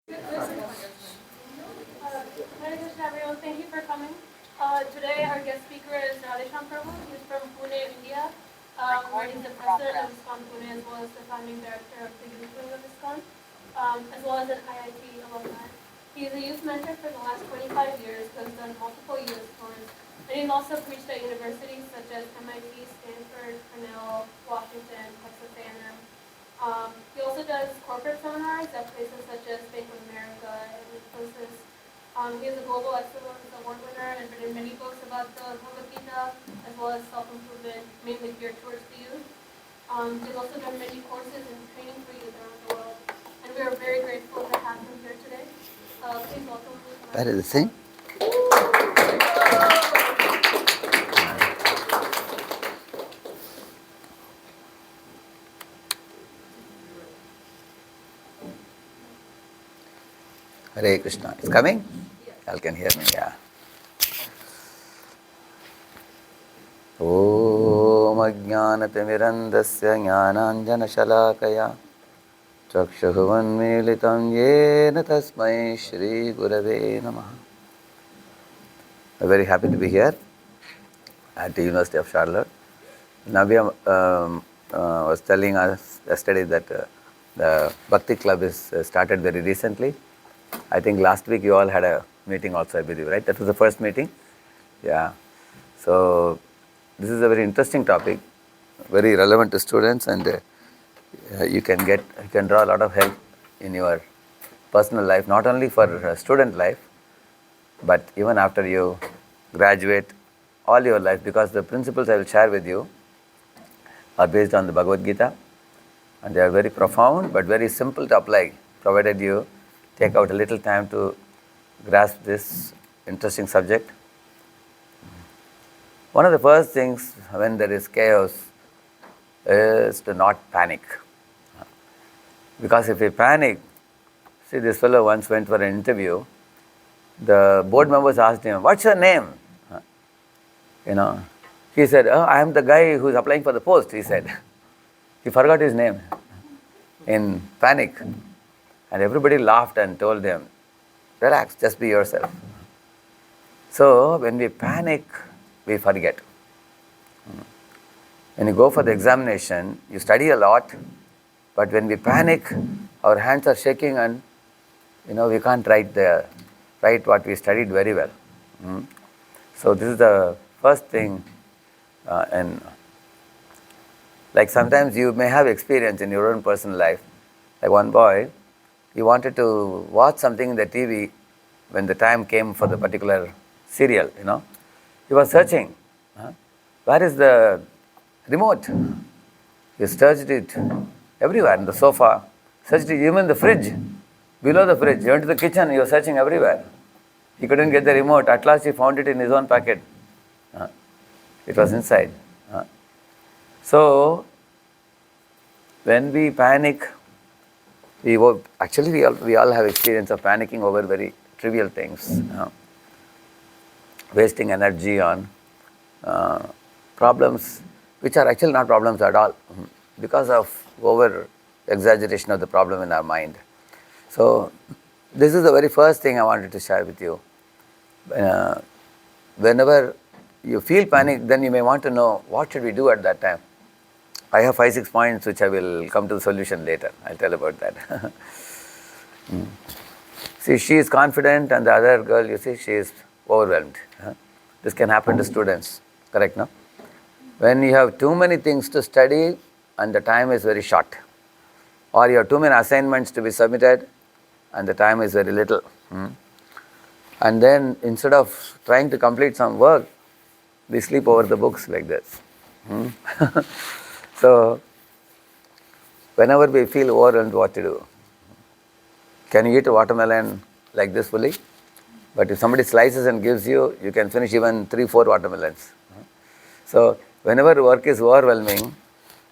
Hare Krishna, everyone. Thank you for coming. Today, our guest speaker is Radhesham Prabhu. He's from Pune, India. He's the president of ISKCON Pune, as well as the founding director of the youth wing of ISKCON, as well as an IIT alumni. He's a youth mentor for the last 25 years, who has done multiple youth tours, and he's also preached at universities such as MIT, Stanford, Cornell, Washington, Texas A&M. He also does corporate seminars at places such as Bank of America and Infosys. He is a Global Excellence Award winner and written many books about the Bhagavad Gita, as well as self-improvement, mainly geared towards the youth. He's also done many courses and training for youth around the world, and we are very grateful to have him here today. Please welcome him. That is the thing. Hare Krishna. It's coming? Y'all can hear me, yeah. Om Ajnanatimirandasya Jnananjana Shalakaya Chakshuhuvanmilitam Yena Tasmai Shri Gurave Namaha. I'm very happy to be here at the University of Charlotte. Navya was telling us yesterday that the Bhakti Club is started very recently. I think last week you all had a meeting also, I believe, right? That was the first meeting? Yeah. So this is a very interesting topic, very relevant to students, and you can draw a lot of help in your personal life, not only for student life, but even after you graduate, all your life, because the principles I will share with you are based on the Bhagavad Gita, and they are very profound but very simple to apply, provided you take out a little time to grasp this interesting subject. One of the first things when there is chaos is to not panic. Because if we panic, see, this fellow once went for an interview. The board members asked him, "What's your name?" He said, "Oh, I am the guy who is applying for the post," he said. He forgot his name in panic. And everybody laughed and told him, "Relax, just be yourself." So when we panic, we forget. When you go for the examination, you study a lot, but when we panic, our hands are shaking and we can't write what we studied very well. So this is the first thing, and like sometimes you may have experience in your own personal life. Like one boy, he wanted to watch something in the TV when the time came for the particular serial, He was searching. Where is the remote? He searched it everywhere, in the sofa, searched it even in the fridge, below the fridge. He went to the kitchen, he was searching everywhere. He couldn't get the remote. At last he found it in his own pocket. It was inside. So, when we panic, we all have experience of panicking over very trivial things, wasting energy on problems which are actually not problems at all, because of over exaggeration of the problem in our mind. So this is the very first thing I wanted to share with you. Whenever you feel panic, then you may want to know what should we do at that time. I have 5-6 points which I will come to the solution later. I'll tell about that. See, she is confident and the other girl, you see, she is overwhelmed. This can happen to students, correct, no? When you have too many things to study and the time is very short, or you have too many assignments to be submitted and the time is very little. And then instead of trying to complete some work, we sleep over the books like this. So, whenever we feel overwhelmed, what to do? Can you eat a watermelon like this fully? But if somebody slices and gives you, you can finish even 3-4 watermelons. So, whenever work is overwhelming,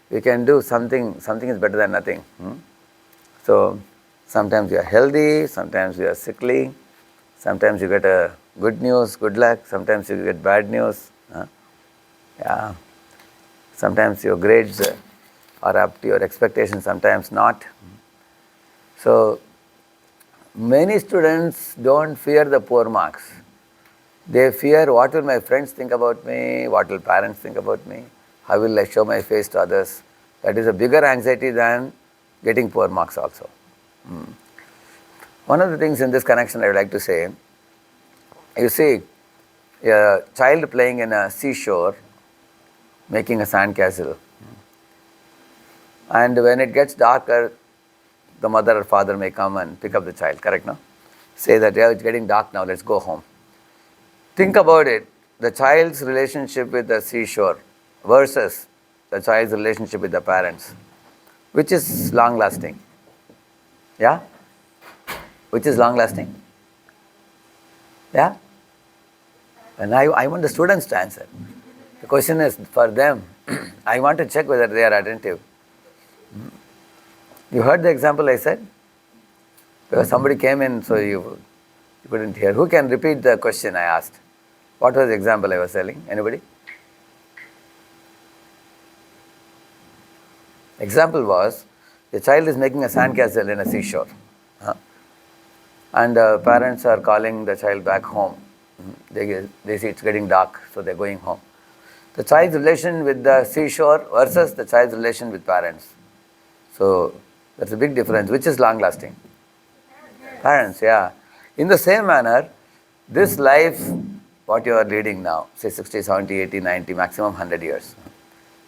we can do something is better than nothing. So, sometimes you are healthy, sometimes you are sickly, sometimes you get a good news, good luck, sometimes you get bad news. Sometimes your grades are up to your expectations, sometimes not. So, many students don't fear the poor marks. They fear what will my friends think about me, what will parents think about me, how will I show my face to others. That is a bigger anxiety than getting poor marks also. One of the things in this connection I would like to say, you see a child playing in a seashore, making a sandcastle, and when it gets darker, the mother or father may come and pick up the child, correct, no? Say that, yeah, it's getting dark now, let's go home. Think about it, the child's relationship with the seashore versus the child's relationship with the parents. Which is long lasting? Yeah? Which is long lasting? Yeah? And I want the students to answer. The question is for them. I want to check whether they are attentive. You heard the example I said? Because somebody came in, so you couldn't hear. Who can repeat the question I asked? What was the example I was telling? Anybody? Example was, the child is making a sandcastle in a seashore. And parents are calling the child back home. They see it's getting dark, so they're going home. The child's relation with the seashore versus the child's relation with parents. So that's a big difference. Which is long lasting? Parents, yeah. In the same manner, this life, what you are leading now, say 60, 70, 80, 90, maximum 100 years.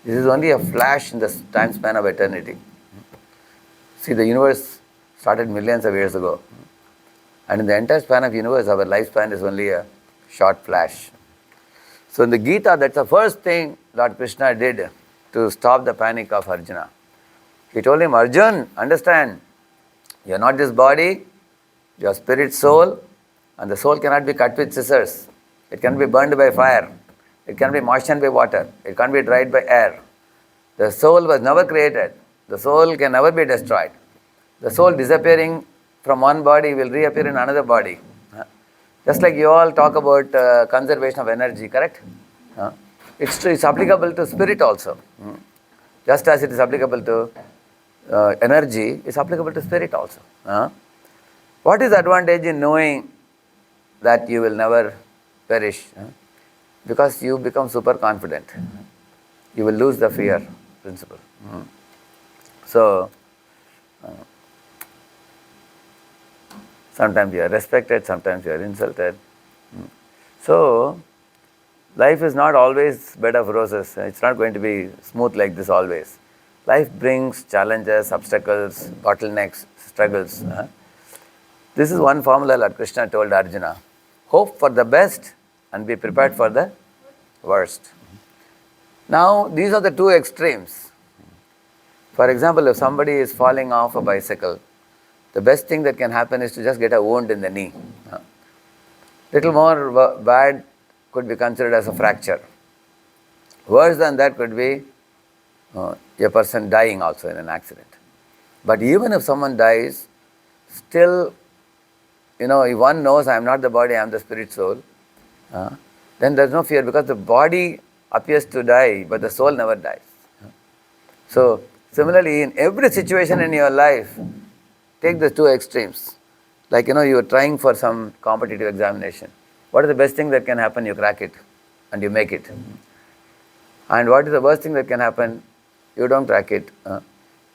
This is only a flash in the time span of eternity. See, the universe started millions of years ago. And in the entire span of universe, our lifespan is only a short flash. So in the Gita, that's the first thing Lord Krishna did to stop the panic of Arjuna. He told him, Arjun, understand, you are not this body, you are spirit soul, and the soul cannot be cut with scissors. It can be burned by fire. It can be moistened by water. It can't be dried by air. The soul was never created. The soul can never be destroyed. The soul disappearing from one body will reappear in another body. Just like you all talk about conservation of energy, correct? It's true, it's applicable to spirit also. Just as it is applicable to energy, it's applicable to spirit also. What is the advantage in knowing that you will never perish? Because you become super confident. You will lose the fear principle. So, sometimes you are respected, sometimes you are insulted. So, life is not always bed of roses. It's not going to be smooth like this always. Life brings challenges, obstacles, bottlenecks, struggles. This is one formula Lord Krishna told Arjuna. Hope for the best and be prepared for the worst. Now, these are the two extremes. For example, if somebody is falling off a bicycle, the best thing that can happen is to just get a wound in the knee. Little more bad could be considered as a fracture. Worse than that could be a person dying also in an accident. But even if someone dies, still, if one knows I am not the body, I am the spirit soul, then there is no fear because the body appears to die, but the soul never dies. So, similarly, in every situation in your life, take the two extremes. Like, you are trying for some competitive examination. What is the best thing that can happen? You crack it and you make it. And what is the worst thing that can happen? You don't crack it.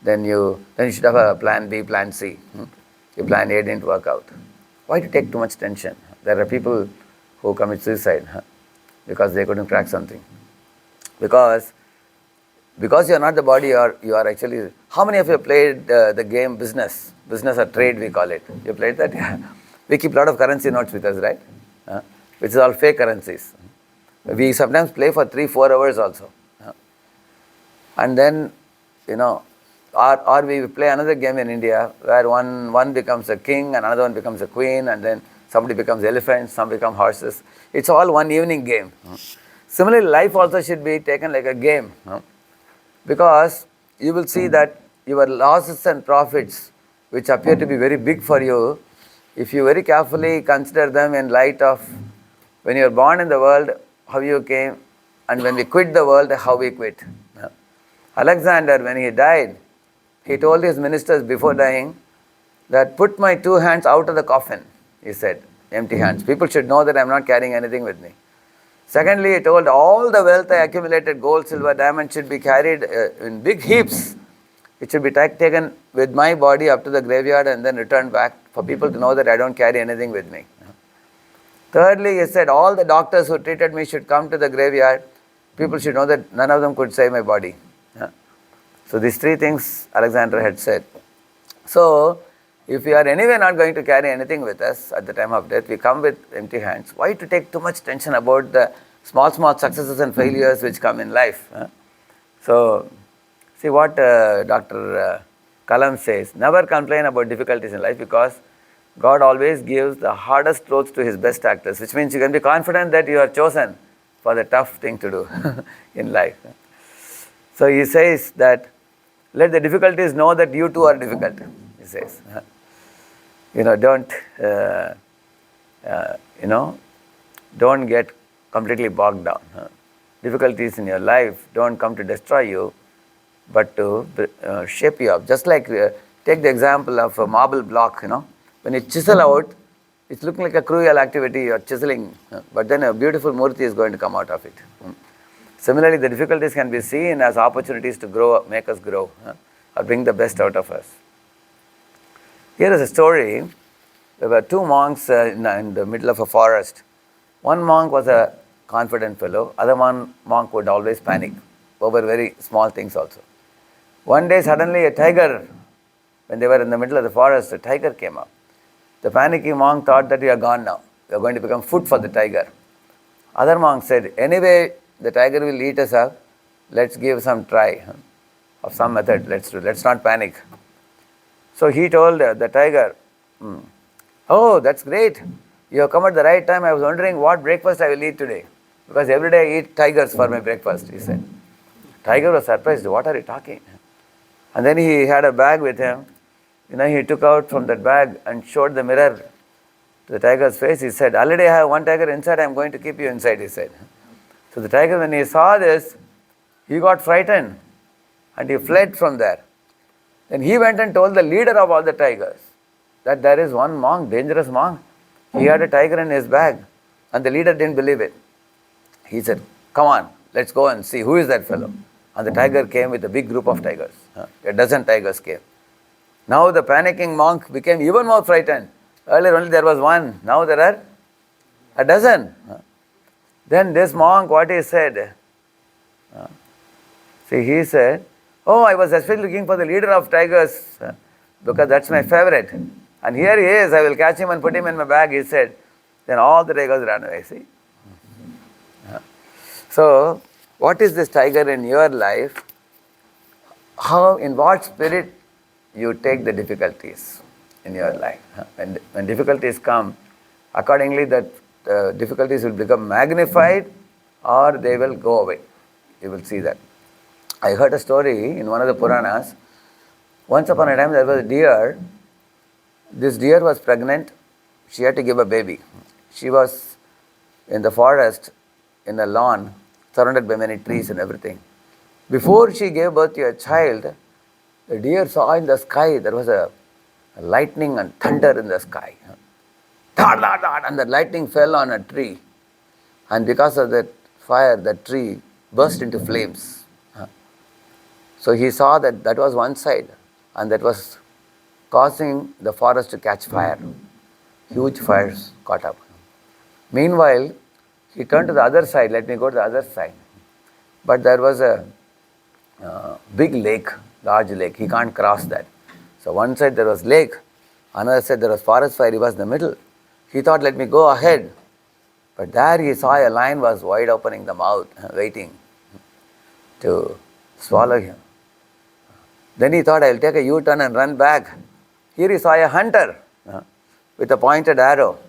Then you should have a plan B, plan C. Your plan A didn't work out. Why to take too much tension? There are people who commit suicide because they couldn't crack something. Because you are not the body, you are actually... How many of you played the game business? Business or trade, we call it. You played that? Yeah. We keep a lot of currency notes with us, right? Which is all fake currencies. We sometimes play for 3-4 hours also. And then, or we play another game in India where one becomes a king and another one becomes a queen, and then somebody becomes elephants, some become horses. It's all one evening game. Similarly, life also should be taken like a game. Because you will see that your losses and profits, which appear to be very big for you, if you very carefully consider them in light of when you are born in the world, how you came, and when we quit the world, how we quit. Alexander, when he died, he told his ministers before dying, that put my two hands out of the coffin, he said, empty hands. People should know that I'm not carrying anything with me. Secondly, he told all the wealth I accumulated, gold, silver, diamond, should be carried in big heaps. It should be taken with my body up to the graveyard and then returned back for people to know that I don't carry anything with me. Thirdly, he said all the doctors who treated me should come to the graveyard. People should know that none of them could save my body. So these three things Alexander had said. So, if we are anyway not going to carry anything with us at the time of death, we come with empty hands. Why to take too much tension about the small successes and failures which come in life? So, see what Dr. Kalam says, never complain about difficulties in life because God always gives the hardest roads to his best actors, which means you can be confident that you are chosen for the tough thing to do in life. So he says that let the difficulties know that you too are difficult, he says. Don't get completely bogged down. Difficulties in your life don't come to destroy you, but to shape you up. Just like, take the example of a marble block, when you chisel out, it's looking like a cruel activity, you're chiseling, but then a beautiful murti is going to come out of it. Similarly, the difficulties can be seen as opportunities to grow, make us grow, or bring the best out of us. Here is a story. There were two monks in the middle of a forest. One monk was a confident fellow. Other one monk would always panic over very small things also. One day, suddenly a tiger, when they were in the middle of the forest, a tiger came up. The panicky monk thought that we are gone now. We are going to become food for the tiger. Other monk said, anyway, the tiger will eat us up. Let's give some try of some method. Let's not panic. So he told the tiger, oh, that's great. You have come at the right time. I was wondering what breakfast I will eat today. Because every day I eat tigers for my breakfast, he said. Tiger was surprised. What are you talking? And then he had a bag with him. He took out from that bag and showed the mirror to the tiger's face. He said, already I have one tiger inside. I am going to keep you inside, he said. So the tiger, when he saw this, he got frightened and he fled from there. Then he went and told the leader of all the tigers that there is one monk, dangerous monk. He had a tiger in his bag and the leader didn't believe it. He said, come on, let's go and see who is that fellow. And the tiger came with a big group of tigers. A dozen tigers came. Now the panicking monk became even more frightened. Earlier only there was one, now there are a dozen. Then this monk, what he said? He said, oh, I was especially looking for the leader of tigers because that's my favorite. And here he is, I will catch him and put him in my bag, he said. Then all the tigers ran away, see. So, what is this tiger in your life? How, in what spirit you take the difficulties in your life? When difficulties come, accordingly that difficulties will become magnified or they will go away. You will see that. I heard a story in one of the Puranas. Once upon a time there was a deer. This deer was pregnant. She had to give a baby. She was in the forest, in a lawn, surrounded by many trees and everything. Before she gave birth to a child, the deer saw in the sky there was a lightning and thunder in the sky. And the lightning fell on a tree. And because of that fire, the tree burst into flames. So he saw that was one side, and that was causing the forest to catch fire. Huge fires caught up. Meanwhile, he turned to the other side, let me go to the other side. But there was a big lake, large lake. He can't cross that. So one side there was lake, another side there was forest fire. He was in the middle. He thought, let me go ahead. But there he saw a lion was wide opening the mouth, waiting to swallow him. Then he thought, I will take a U-turn and run back. Here he saw a hunter with a pointed arrow.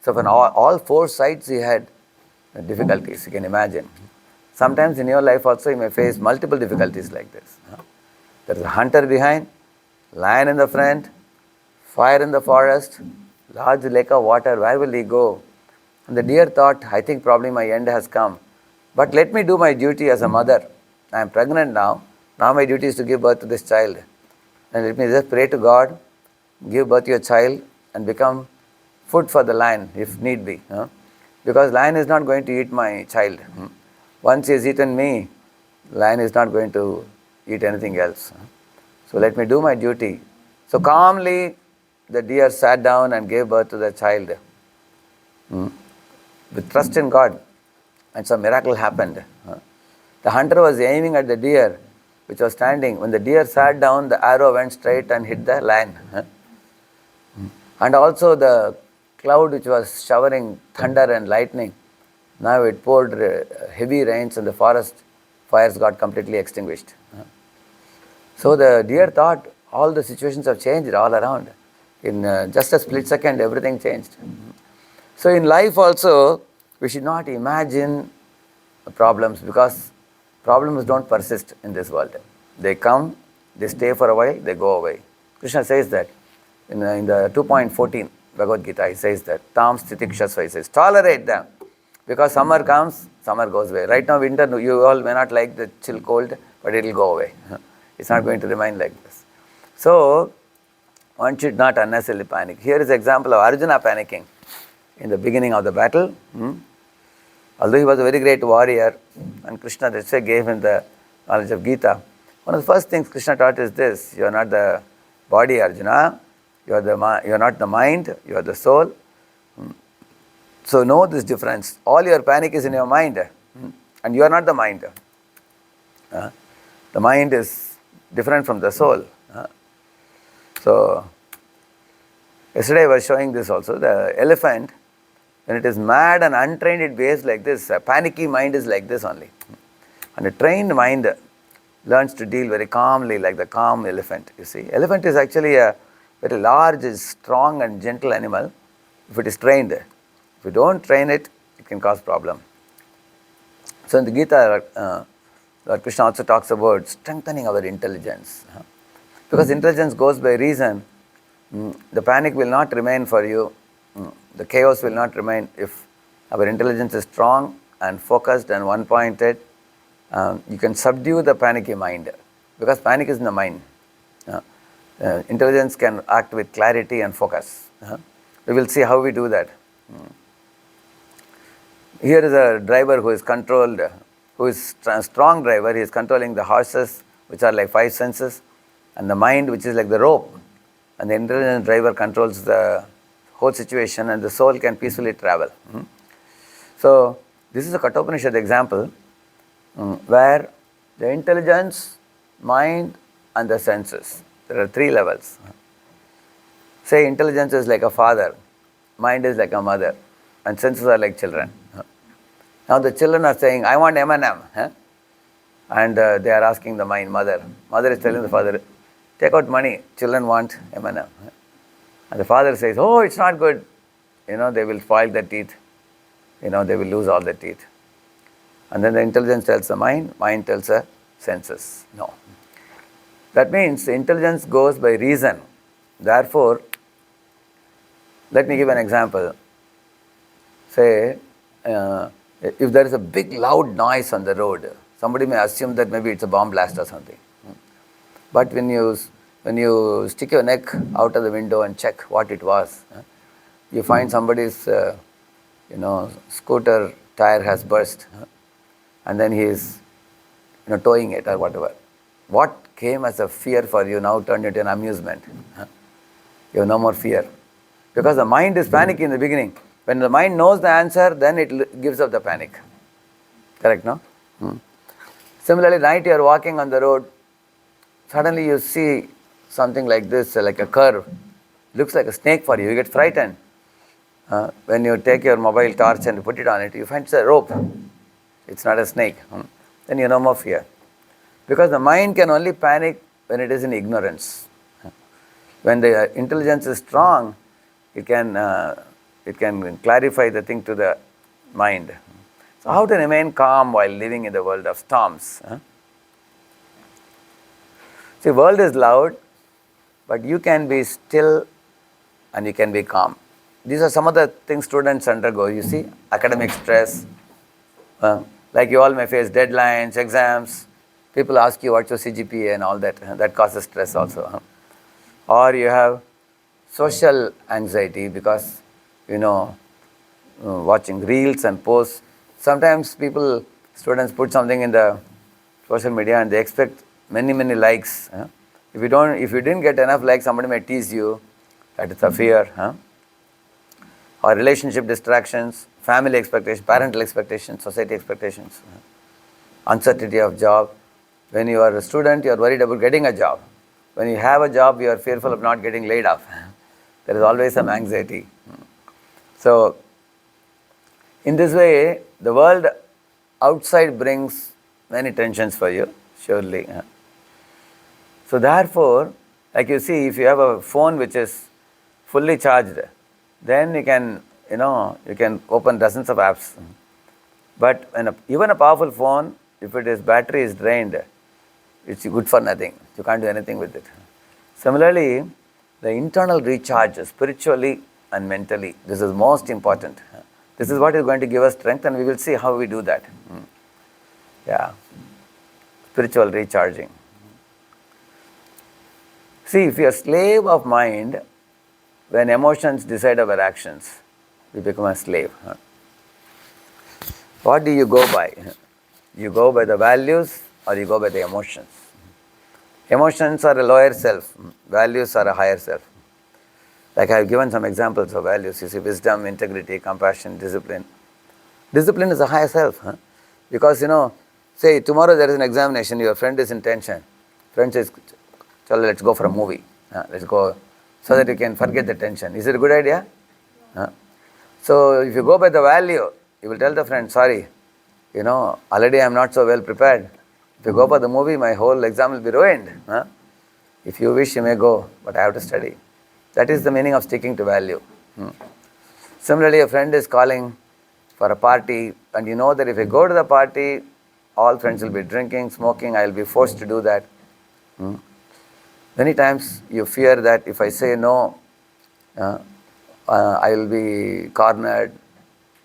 So from all four sides he had difficulties, you can imagine. Sometimes in your life also you may face multiple difficulties like this. There is a hunter behind, lion in the front, fire in the forest, large lake of water, where will he go? And the deer thought, I think probably my end has come. But let me do my duty as a mother. I am pregnant now. Now my duty is to give birth to this child. And let me just pray to God give birth to a child and become food for the lion if need be. Because lion is not going to eat my child. Once he has eaten me, lion is not going to eat anything else. So let me do my duty. So calmly the deer sat down and gave birth to the child with trust in God. And some miracle happened. The hunter was aiming at the deer which was standing. When the deer sat down, the arrow went straight and hit the lion. And also the cloud which was showering thunder and lightning, now it poured heavy rains and the forest fires got completely extinguished. So the deer thought all the situations have changed all around. In just a split second, everything changed. So in life also, we should not imagine problems, because problems don't persist in this world. They come, they stay for a while, they go away. Krishna says that in the 2.14 Bhagavad Gita, he says that tam stitikshasva, he says, tolerate them, because summer comes, summer goes away. Right now winter, you all may not like the chill cold, but it will go away. It's not going to remain like this. So one should not unnecessarily panic. Here is an example of Arjuna panicking in the beginning of the battle. Although he was a very great warrior, and Krishna gave him the knowledge of Gita, one of the first things Krishna taught is this: you are not the body, Arjuna. You are not the mind. You are the soul. So know this difference. All your panic is in your mind, and you are not the mind. The mind is different from the soul. So yesterday I was showing this also. The elephant, when it is mad and untrained, it behaves like this. A panicky mind is like this only. And a trained mind learns to deal very calmly, like the calm elephant, you see. Elephant is actually a very large, strong and gentle animal if it is trained. If you don't train it, it can cause problem. So in the Gita, Lord Krishna also talks about strengthening our intelligence. Because intelligence goes by reason, the panic will not remain for you. The chaos will not remain if our intelligence is strong and focused and one-pointed. You can subdue the panicky mind, because panic is in the mind. Intelligence can act with clarity and focus. We will see how we do that. Here is a driver who is controlled, who is a strong driver. He is controlling the horses, which are like five senses, and the mind, which is like the rope. And the intelligent driver controls the whole situation, and the soul can peacefully travel. So this is a Kathopanishad example where the intelligence, mind and the senses, there are three levels. Say intelligence is like a father, mind is like a mother, and senses are like children. Now the children are saying, I want M&M. And they are asking the mind, mother. Mother is telling the father, take out money, children want M&M. And the father says, oh, it's not good. They will spoil the teeth. They will lose all the teeth. And then the intelligence tells the mind tells the senses. No. That means the intelligence goes by reason. Therefore, let me give an example. Say, if there is a big loud noise on the road, somebody may assume that maybe it's a bomb blast or something. But when you stick your neck out of the window and check what it was, you find somebody's scooter tire has burst, and then he is towing it or whatever. What came as a fear for you now turned into an amusement. You have no more fear, because the mind is panicky in the beginning. When the mind knows the answer, then it gives up the panic. Correct, no? Similarly, night you are walking on the road, suddenly you see something like this, like a curve, looks like a snake for you, you get frightened. When you take your mobile torch and put it on it, you find it's a rope. It's not a snake. Then you no more fear. Because the mind can only panic when it is in ignorance. When the intelligence is strong, it can clarify the thing to the mind. So how to remain calm while living in the world of storms? See, world is loud, but you can be still and you can be calm. These are some of the things students undergo. You see, academic stress, like you all may face deadlines, exams. People ask you what's your CGPA and all that. That causes stress also. Or you have social anxiety because, you know, watching reels and posts. Sometimes students put something in the social media and they expect many, many likes. If you didn't get enough likes, somebody may tease you. That is a fear. Or relationship distractions, family expectations, parental expectations, society expectations, uncertainty of job. When you are a student, you are worried about getting a job. When you have a job, you are fearful of not getting laid off. There is always some anxiety. So, in this way, the world outside brings many tensions for you, surely. So, therefore, like you see, if you have a phone which is fully charged, then you can open dozens of apps. But even a powerful phone, if its battery is drained, it's good for nothing. You can't do anything with it. Similarly, the internal recharge, spiritually and mentally, this is most important. This is what is going to give us strength, and we will see how we do that. Yeah, spiritual recharging. See, if you are slave of mind, when emotions decide our actions, we become a slave. What do you go by? You go by the values or you go by the emotions? Emotions are a lower self, values are a higher self. Like I have given some examples of values. You see, wisdom, integrity, compassion, discipline. Discipline is a higher self. Because, say tomorrow there is an examination, your friend is in tension. Friend says, Chalo, let's go for a movie. Let's go so that you can forget the tension. Is it a good idea? So if you go by the value, you will tell the friend, sorry, already I am not so well prepared. If you go for the movie, my whole exam will be ruined. If you wish, you may go, but I have to study. That is the meaning of sticking to value. Similarly, a friend is calling for a party, and you know that if I go to the party, all friends will be drinking, smoking, I will be forced to do that. Many times you fear that if I say no, I will be cornered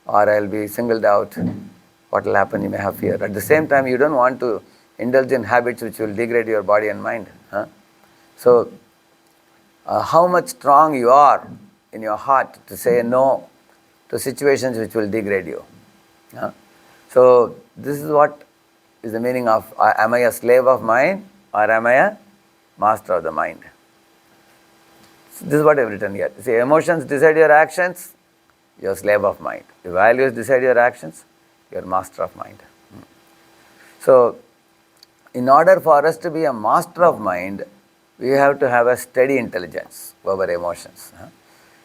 or I will be singled out. What will happen? You may have fear. At the same time, you don't want to indulge in habits which will degrade your body and mind. So, how much strong you are in your heart to say no to situations which will degrade you. So, this is what is the meaning of am I a slave of mind or am I a master of the mind? So this is what I have written here. See, emotions decide your actions, you are slave of mind. Your values decide your actions, you are master of mind. So, in order for us to be a master of mind, we have to have a steady intelligence over emotions.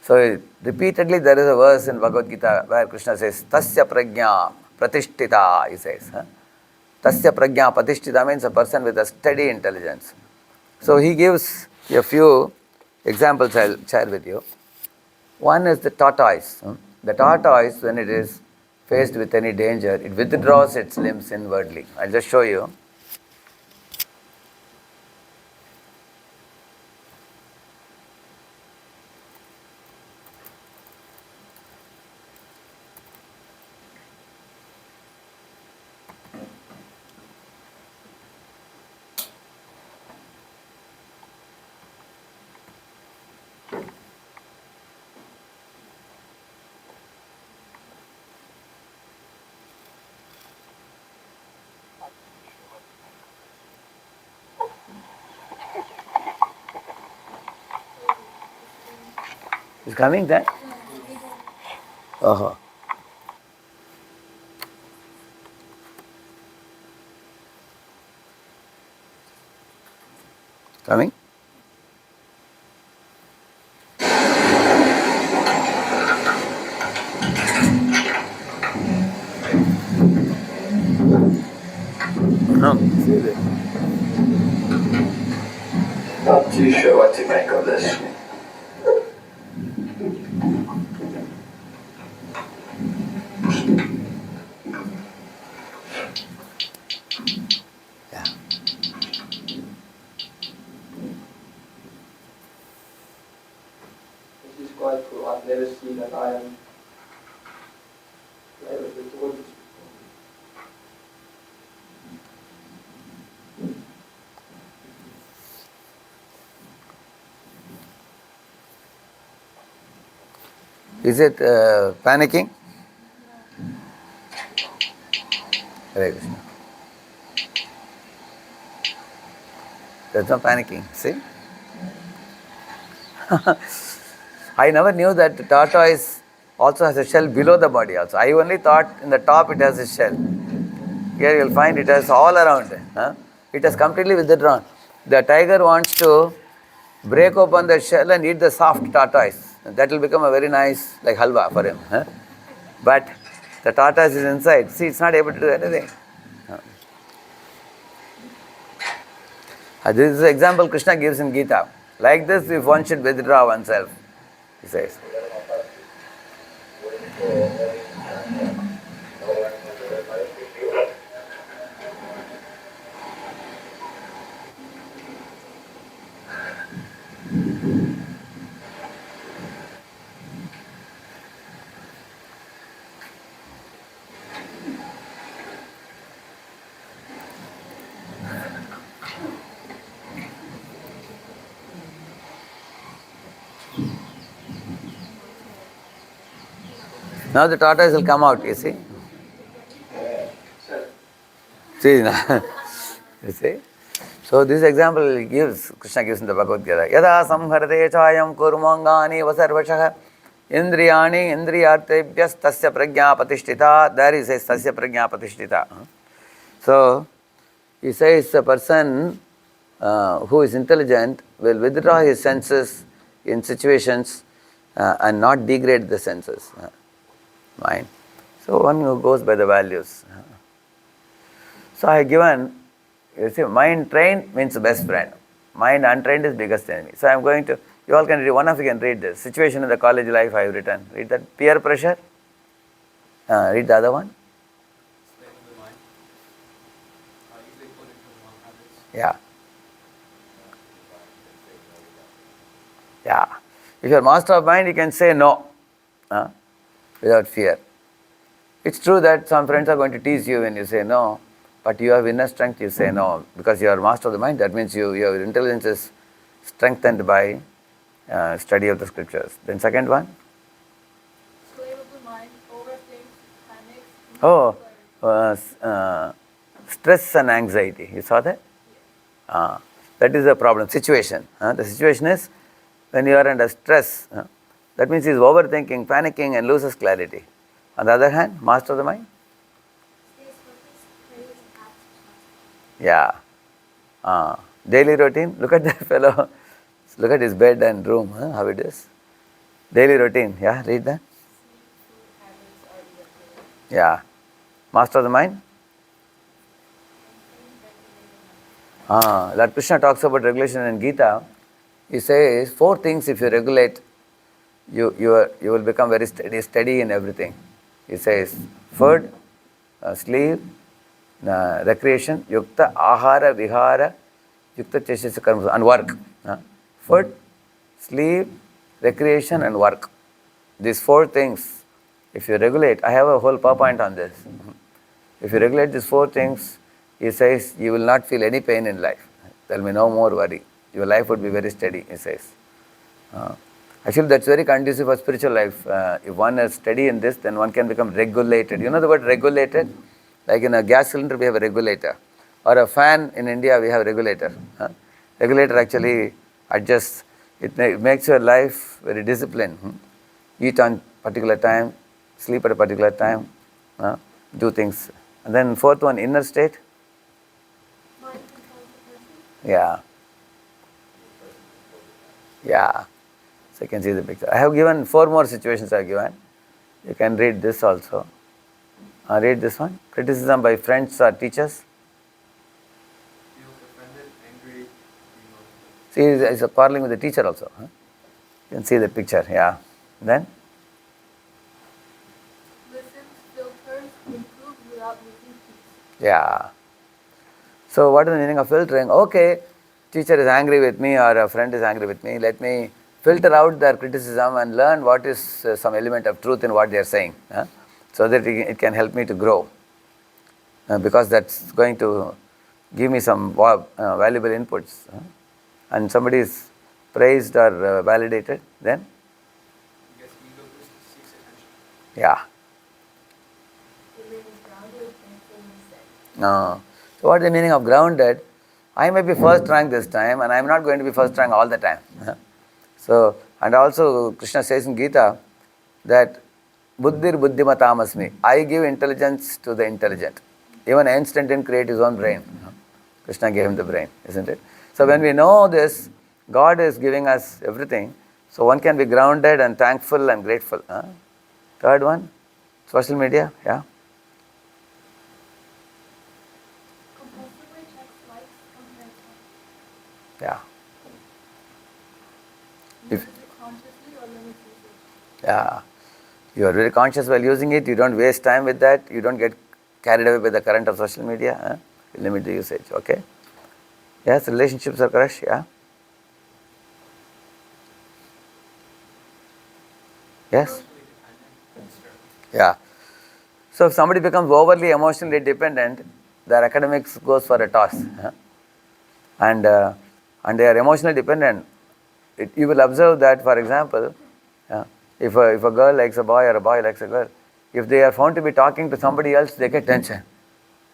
So, repeatedly there is a verse in Bhagavad Gita where Krishna says, Tasya prajna pratishtita, he says. Tasya prajna pratishtita means a person with a steady intelligence. So, he gives a few examples I will share with you. One is the tortoise. The tortoise, when it is faced with any danger, it withdraws its limbs inwardly. I'll just show you. Is coming then? Uh-huh. Coming? No. Not too sure what to make of this. Yeah. This is quite cool. I've never seen an iron play with the torches before. Is it panicking? Hare Krishna. There's no panicking. See? I never knew that the tortoise also has a shell below the body also. I only thought in the top it has a shell. Here you'll find it has all around. Huh? It has completely withdrawn. The tiger wants to break open the shell and eat the soft tortoise. That will become a very nice like halwa for him. Huh? But the tortoise is inside. See, it's not able to do anything. This is the example Krishna gives in Gita. Like this, if one should withdraw oneself, he says. Now the tortoise will come out, you see. See, you see. So this example gives, Krishna gives in the Bhagavad Gita. Yada samharate chayam kurmangani vasarvashah indriyani indriyartebhyas tasya prajna patishtita. There he says tasya prajna patishtita. So he says a person who is intelligent will withdraw his senses in situations and not degrade the senses. Mind. So one who goes by the values. So I have given, you see, mind trained means best friend. Mind untrained is biggest enemy. So I am going to, you all can read, one of you can read this. Situation in the college life I have written. Read that. Peer pressure. Read the other one. Yeah. Yeah. If you are master of mind, you can say no. Without fear. It's true that some friends are going to tease you when you say no, but you have inner strength, you say no. Because you are master of the mind, that means your intelligence is strengthened by study of the scriptures. Then second one? Slave of the mind, overthinks, panics. Stress and anxiety. You saw that? That is the problem. Situation. The situation is when you are under stress, that means he is overthinking, panicking and loses clarity. On the other hand, master of the mind? Yeah. Daily routine. Look at that fellow. Look at his bed and room, how it is. Daily routine. Yeah, read that. Yeah. Master of the mind? Lord Krishna talks about regulation in Gita. He says 4 things if you regulate, you will become very steady in everything. He says food, sleep, recreation, yukta ahara vihara, yukta cheshasya karma, and work. Food, sleep, recreation and work. These 4 things, if you regulate, I have a whole PowerPoint on this. If you regulate these 4 things, he says you will not feel any pain in life. There will be no more worry. Your life would be very steady, he says. Actually, that's very conducive for spiritual life. If one is steady in this, then one can become regulated. You know the word regulated? Like in a gas cylinder, we have a regulator. Or a fan in India, we have a regulator. Regulator actually adjusts. It makes your life very disciplined. Eat on particular time, sleep at a particular time, do things. And then 4th one, inner state. Mind controls the person. Yeah. Yeah. So you can see the picture. I have given 4 more situations I have given. You can read this also. Read this one. Criticism by friends or teachers. Feels offended, angry, emotional. See, he's quarreling with the teacher also. You can see the picture. Yeah. Then? Listens, filters, improves without losing peace. Yeah. So what is the meaning of filtering? Okay, teacher is angry with me or a friend is angry with me. Let me filter out their criticism and learn what is some element of truth in what they are saying. So that it can help me to grow. Because that's going to give me some valuable inputs. And somebody is praised or validated, then? I guess ego boosts Yeah. No. So what is the meaning of grounded? I may be first rank this time and I am not going to be first rank all the time. So, and also Krishna says in Gita that buddhir buddhimatamasmi. I give intelligence to the intelligent. Even Einstein didn't create his own brain. Krishna gave him the brain, isn't it? So when we know this, God is giving us everything. So one can be grounded and thankful and grateful. Third one, social media, yeah. Compulsively checks likes, compares likes. Yeah. Uses it consciously or limits usage. Yeah. You are very conscious while using it. You don't waste time with that. You don't get carried away by the current of social media. You limit the usage. Okay. Yes, relationships are correct. Yeah. Yes. Yeah. So if somebody becomes overly emotionally dependent, their academics goes for a toss. And they are emotionally dependent. You will observe that, for example, if a girl likes a boy or a boy likes a girl, if they are found to be talking to somebody else, they get tension.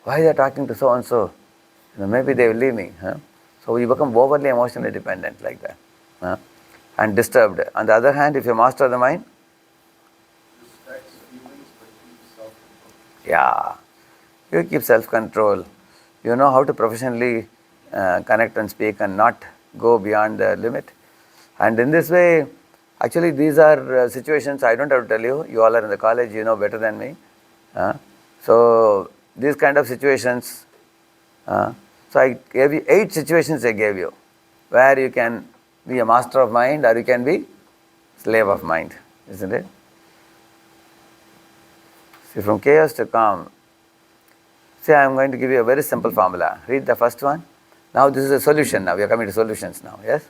Why they are talking to so and so? Maybe they will leave me. So you become overly emotionally dependent like that, and disturbed. On the other hand, if you master the mind, Respects feelings but keeps self-control. yeah, you keep self-control. You know how to professionally connect and speak and not go beyond the limit. And in this way, actually these are situations I don't have to tell you. You all are in the college, you know better than me. So these kind of situations, so I gave you 8 situations I gave you, where you can be a master of mind or you can be slave of mind, isn't it? See, from chaos to calm. See, I am going to give you a very simple formula. Read the first one. Now this is a solution now. We are coming to solutions now, yes?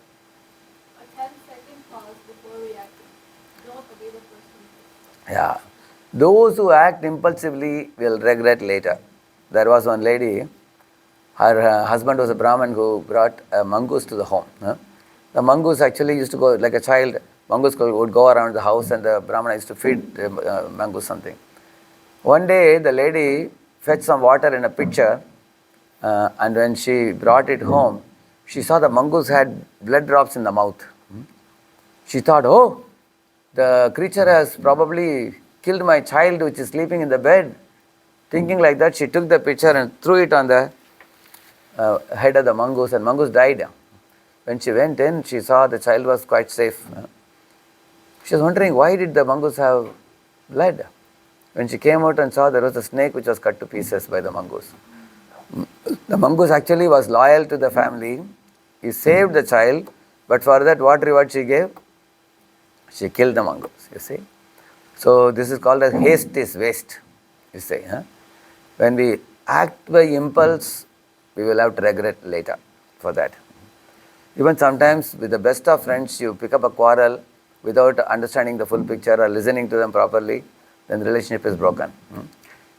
A 10-second pause before reacting. Don't obey the first impulse. Yeah. Those who act impulsively will regret later. There was one lady, her husband was a Brahmin who brought a mongoose to the home. The mongoose actually used to go, like a child, mongoose would go around the house and the Brahmana used to feed the mongoose something. One day the lady fetched some water in a pitcher, and when she brought it home, she saw the mongoose had blood drops in the mouth. She thought, oh, the creature has probably killed my child which is sleeping in the bed. Thinking like that, she took the pitcher and threw it on the head of the mongoose, and mongoose died. When she went in, she saw the child was quite safe. She was wondering, why did the mongoose have blood? When she came out and saw, there was a snake which was cut to pieces by the mongoose. The mongoose actually was loyal to the family. He saved the child, but for that, what reward she gave? She killed the mongoose, you see. So this is called as haste is waste, you say. When we act by impulse, we will have to regret later for that. Even sometimes with the best of friends, you pick up a quarrel without understanding the full picture or listening to them properly, then the relationship is broken.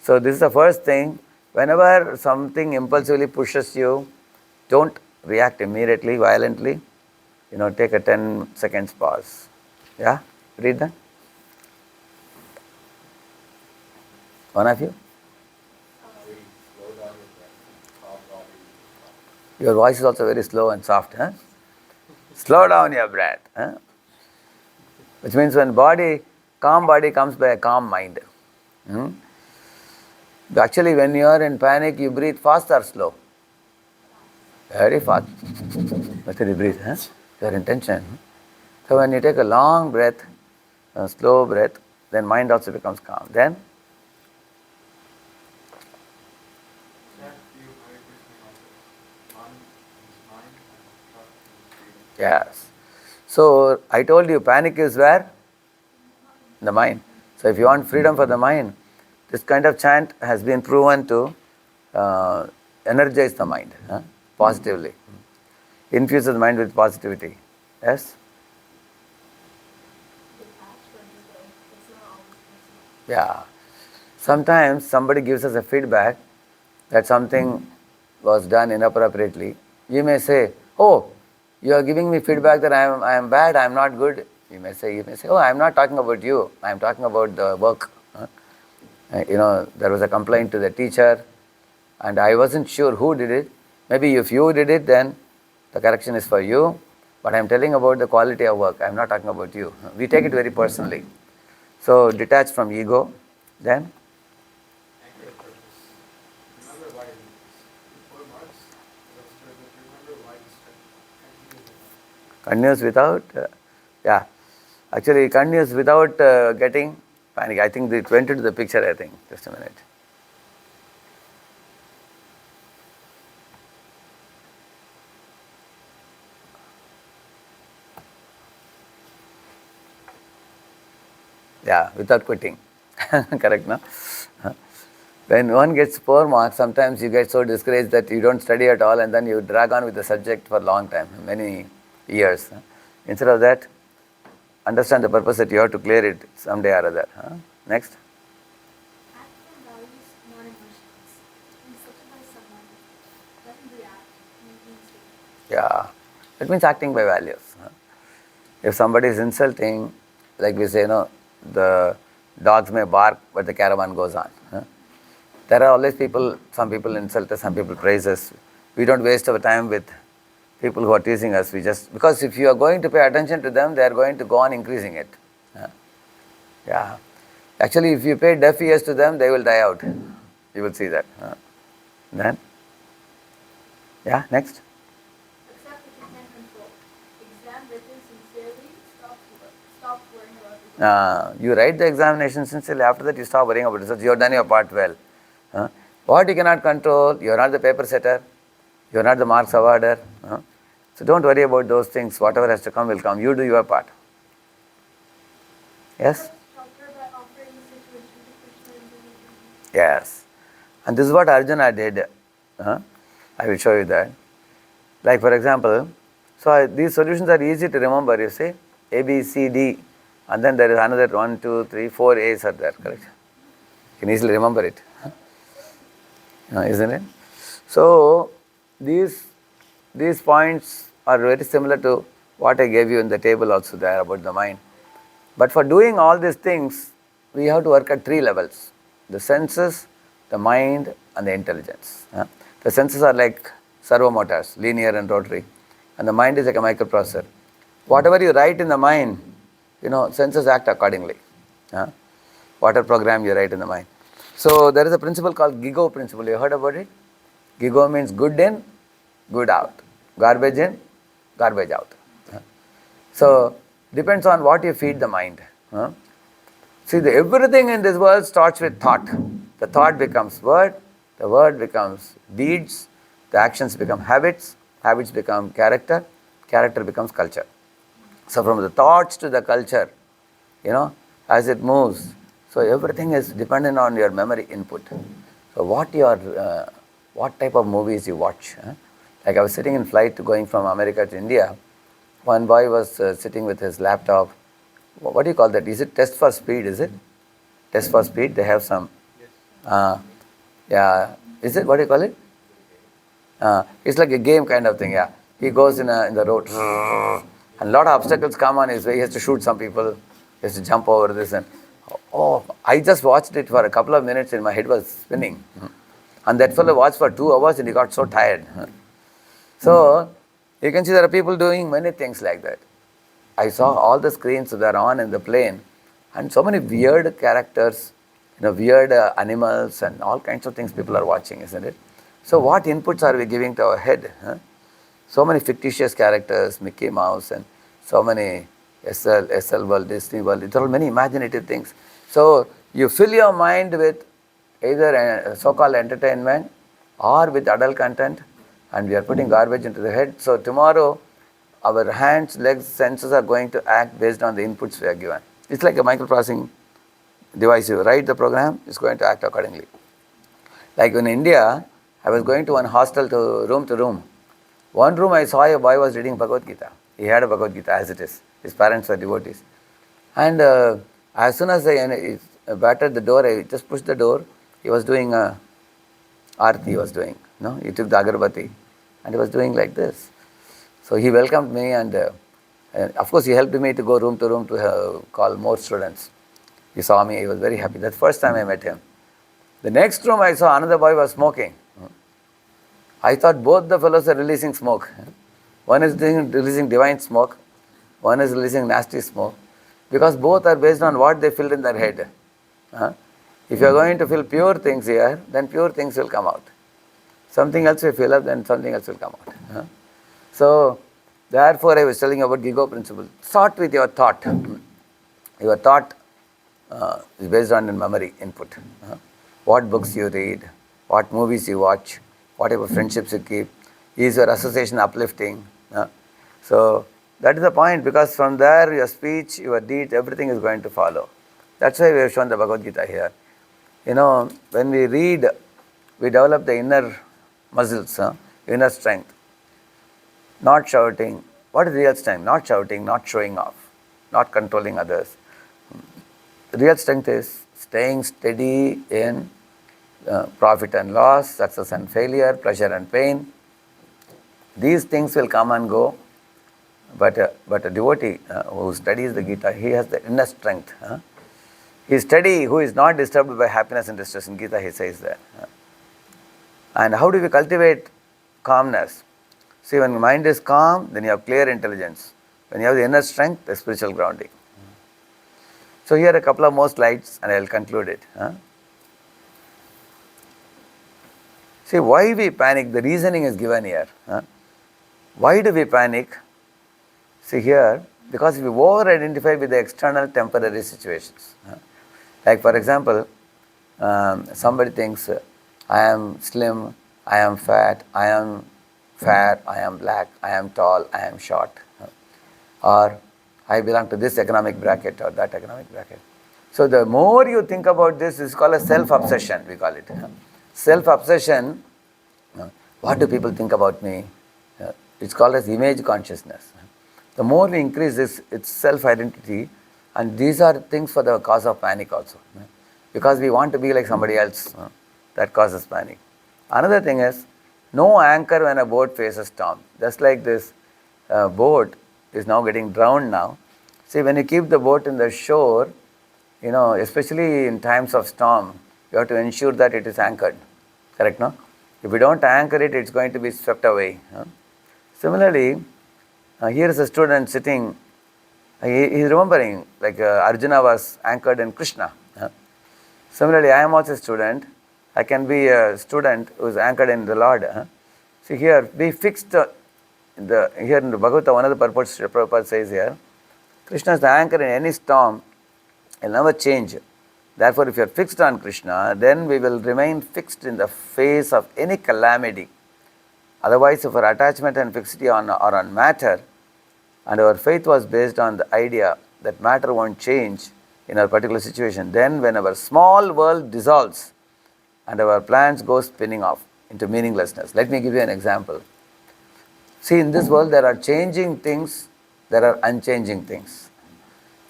So this is the first thing. Whenever something impulsively pushes you, don't react immediately, violently. Take a 10 seconds pause. Yeah? Read that. One of you? Slow down your breath. Calm body. Your voice is also very slow and soft. Slow down your breath. Which means when calm body comes by a calm mind. Actually, when you are in panic, you breathe fast or slow? Very fast. But you breathe. You are in tension. So when you take a long breath, a slow breath, then mind also becomes calm. Then yes. So I told you panic is where? The mind. So if you want freedom for the mind, this kind of chant has been proven to energize the mind positively. Infuse the mind with positivity. Yes? Yeah. Sometimes somebody gives us a feedback that something was done inappropriately. You may say, oh, you are giving me feedback that I am bad, I am not good. You may say, oh, I am not talking about you, I am talking about the work. There was a complaint to the teacher, and I wasn't sure who did it. Maybe if you did it, then the correction is for you. But I'm telling about the quality of work. I'm not talking about you. We take it very personally. So detach from ego. Then Accurate purpose. Remember why you do this. 4 months, I was told that remember why you started. continues without, yeah. Actually, continues without getting panic. I think it went into the picture, I think. Just a minute. Yeah, without quitting. Correct, no? When one gets poor marks, sometimes you get so discouraged that you don't study at all and then you drag on with the subject for a long time, many years. Instead of that, understand the purpose that you have to clear it someday or other. Next. Act from values, not emotions. Insulted by someone, doesn't react, maintain statement. Yeah, that means acting by values. If somebody is insulting, like we say, the dogs may bark, but the caravan goes on. There are always people, some people insult us, some people praise us. We don't waste our time with people who are teasing us. Because if you are going to pay attention to them, they are going to go on increasing it. Yeah. Actually, if you pay deaf ears to them, they will die out. You will see that. Then, yeah, next. Accept what you can control. Exam written sincerely, stop worrying about results. You write the examination sincerely. After that, you stop worrying about results. You have done your part well. What you cannot control, you are not the paper setter. You are not the marks awarder. So don't worry about those things. Whatever has to come will come. You do your part. Yes? Shelter by offering the situation to Krishna and Devi. Yes. And this is what Arjuna did. I will show you that. Like for example, so these solutions are easy to remember, you see. A, B, C, D. And then there is another 1, 2, 3, 4 A's are there, correct? You can easily remember it. Isn't it? So these points are very similar to what I gave you in the table also there about the mind. But for doing all these things, we have to work at 3 levels. The senses, the mind and the intelligence. The senses are like servo motors, linear and rotary. And the mind is like a microprocessor. Whatever you write in the mind, senses act accordingly. Whatever program you write in the mind. So there is a principle called GIGO principle. You heard about it? GIGO means good in, good out. Garbage in, garbage out. So depends on what you feed the mind. See, everything in this world starts with thought. The thought becomes word, the word becomes deeds, the actions become habits, habits become character, character becomes culture. So from the thoughts to the culture, as it moves, so everything is dependent on your memory input. So what type of movies you watch. Like I was sitting in flight going from America to India. One boy was sitting with his laptop. What do you call that? Is it test for speed, is it? Test for speed, they have some. Yeah, is it? What do you call it? It's like a game kind of thing, yeah. He goes in the road, and a lot of obstacles come on his way. He has to shoot some people. He has to jump over this. And I just watched it for a couple of minutes and my head was spinning. And that fellow watched for 2 hours and he got so tired. So, you can see there are people doing many things like that. I saw all the screens that are on in the plane and so many weird characters, weird animals and all kinds of things people are watching, isn't it? So what inputs are we giving to our head? So many fictitious characters, Mickey Mouse and so many SL World, Disney World, it's all many imaginative things. So you fill your mind with either so-called entertainment or with adult content and we are putting garbage into the head. So tomorrow our hands, legs, senses are going to act based on the inputs we are given. It's like a microprocessing device. You write the program, it's going to act accordingly. Like in India, I was going to one hostel to room. One room I saw a boy was reading Bhagavad Gita. He had a Bhagavad Gita as it is. His parents were devotees. And as soon as I battered the door, I just pushed the door. He was doing arti, he was doing. He took the agarbatti and he was doing like this. So he welcomed me and of course he helped me to go room to room to call more students. He saw me, he was very happy. That's the first time I met him. The next room I saw another boy was smoking. I thought both the fellows are releasing smoke. One is releasing divine smoke, one is releasing nasty smoke, because both are based on what they filled in their head. If you are going to feel pure things here, then pure things will come out. Something else will fill up, then something else will come out. So, therefore I was telling you about Gigo principle. Start with your thought. Your thought is based on memory input. What books you read, what movies you watch, whatever friendships you keep, is your association uplifting? So that is the point, because from there your speech, your deeds, everything is going to follow. That's why we have shown the Bhagavad Gita here. When we read, we develop the inner muscles, inner strength. Not shouting. What is real strength? Not shouting, not showing off, not controlling others. Real strength is staying steady in profit and loss, success and failure, pleasure and pain. These things will come and go, but a devotee who studies the Gita, he has the inner strength. He is steady, who is not disturbed by happiness and distress. In Gita he says that. And how do we cultivate calmness? See, when the mind is calm, then you have clear intelligence. When you have the inner strength, the spiritual grounding. So here are a couple of more slides and I will conclude it. See, why we panic, the reasoning is given here. Why do we panic? See here, because we over-identify with the external temporary situations. Like for example, somebody thinks, I am slim, I am fat, I am fair, I am black, I am tall, I am short. Or I belong to this economic bracket or that economic bracket. So the more you think about this, it's called a self-obsession, we call it. Self-obsession, what do people think about me? It's called as image consciousness. The more we increase this, it's self-identity, and these are things for the cause of panic also. Because we want to be like somebody else, that causes panic. Another thing is, no anchor when a boat faces storm. Just like this boat is now getting drowned now. See, when you keep the boat in the shore, especially in times of storm, you have to ensure that it is anchored. Correct, no? If you don't anchor it, it's going to be swept away. Similarly, here is a student sitting, he is remembering, like Arjuna was anchored in Krishna. Similarly, I am also a student. I can be a student who is anchored in the Lord. See here, be fixed. Here in the Bhagavata, one of the purports Prabhupada says here, Krishna is the anchor in any storm, it will never change. Therefore, if you are fixed on Krishna, then we will remain fixed in the face of any calamity. Otherwise, if our attachment and fixity are on matter, and our faith was based on the idea that matter won't change in a particular situation, then when our small world dissolves and our plans go spinning off into meaninglessness. Let me give you an example. See, in this world there are changing things, there are unchanging things.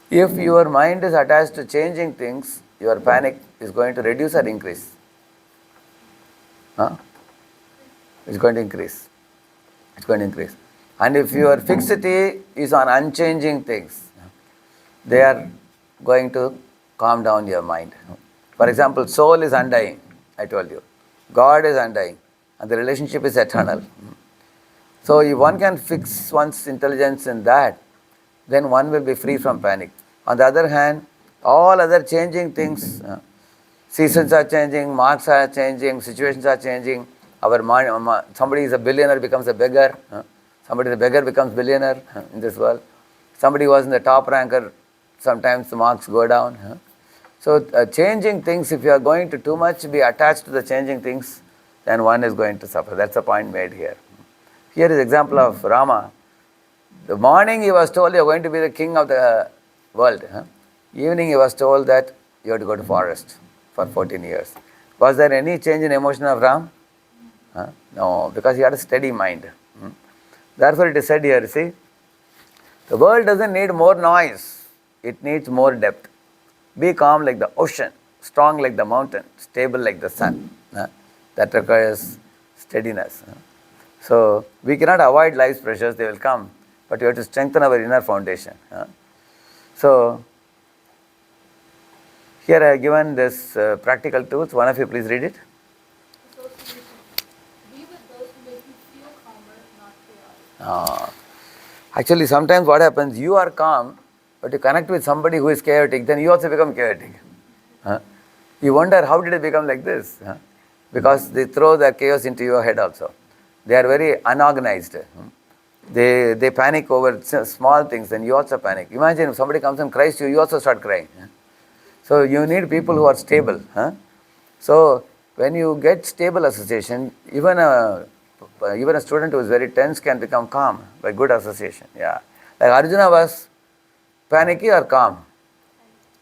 If your mind is attached to changing things, your panic is going to reduce or increase. It's going to increase. It's going to increase. And if your fixity is on unchanging things, they are going to calm down your mind. For example, soul is undying, I told you. God is undying, and the relationship is eternal. So if one can fix one's intelligence in that, then one will be free from panic. On the other hand, all other changing things, seasons are changing, marks are changing, situations are changing. Somebody is a billionaire becomes a beggar. Somebody is a beggar becomes billionaire in this world. Somebody was in the top ranker, sometimes the marks go down. So changing things, if you are going to too much be attached to the changing things, then one is going to suffer. That's the point made here. Here is example of Rama. The morning he was told you are going to be the king of the world. Evening he was told that you have to go to forest for 14 years. Was there any change in emotion of Ram? No, because he had a steady mind. Therefore it is said here, see, the world doesn't need more noise, it needs more depth. Be calm like the ocean, strong like the mountain, stable like the sun. That requires steadiness. So we cannot avoid life's pressures, they will come, but we have to strengthen our inner foundation. So Here I have given this practical tools. One of you please read it. Association. Be with those who make you feel calmer, not chaotic. Actually, sometimes what happens, you are calm, but you connect with somebody who is chaotic, then you also become chaotic. Huh? You wonder, how did it become like this? Huh? Because they throw the chaos into your head also. They are very unorganized. They panic over small things, and you also panic. Imagine if somebody comes and cries to you, you also start crying. So you need people who are stable. So when you get stable association, even a student who is very tense can become calm by good association. Yeah, like Arjuna was panicky or calm?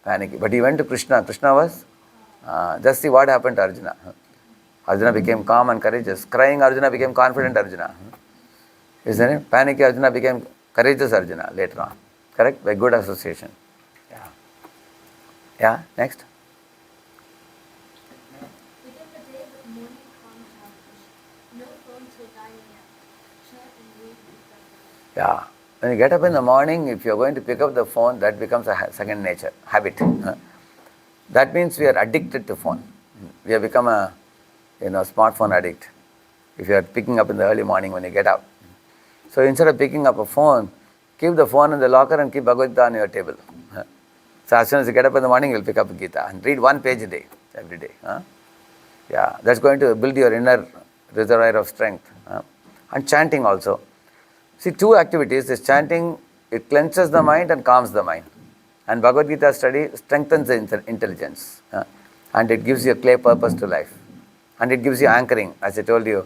Panicky. But he went to Krishna. Krishna was just see what happened to Arjuna. Arjuna became calm and courageous. Crying Arjuna became confident Arjuna. Isn't it? Panicky Arjuna became courageous Arjuna later on. Correct? By good association. Yeah. Yeah. Next. Begin the day with morning calm challenge. No phone till 9 a.m. Chant and read with Yeah. When you get up in the morning, if you are going to pick up the phone, that becomes a second nature, habit. That means we are addicted to phone. We have become a smartphone addict. If you are picking up in the early morning when you get up. So instead of picking up a phone, keep the phone in the locker and keep Bhagavad Gita on your table. So as soon as you get up in the morning, you will pick up Gita and read one page a day, every day. Yeah, that's going to build your inner reservoir of strength. And chanting also. See, two activities. This chanting, it cleanses the mind and calms the mind. And Bhagavad Gita study strengthens the intelligence. And it gives you a clear purpose to life. And it gives you anchoring, as I told you.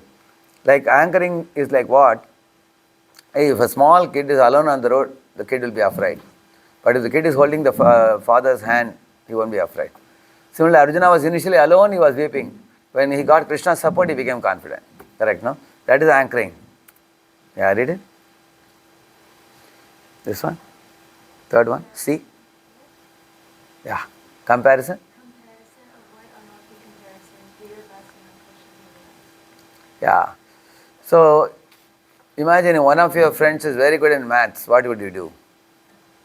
Like anchoring is like what? Hey, if a small kid is alone on the road, the kid will be afraid. But if the kid is holding the father's hand, he won't be afraid. Similarly, Arjuna was initially alone, he was weeping. When he got Krishna's support, he became confident. Correct, no? That is anchoring. Yeah, read it. This one. Third one. C. Yeah. Comparison. Comparison. Avoid unhealthy comparison. Do your best and unfortunately. Yeah. So, imagine if one of your friends is very good in maths, what would you do?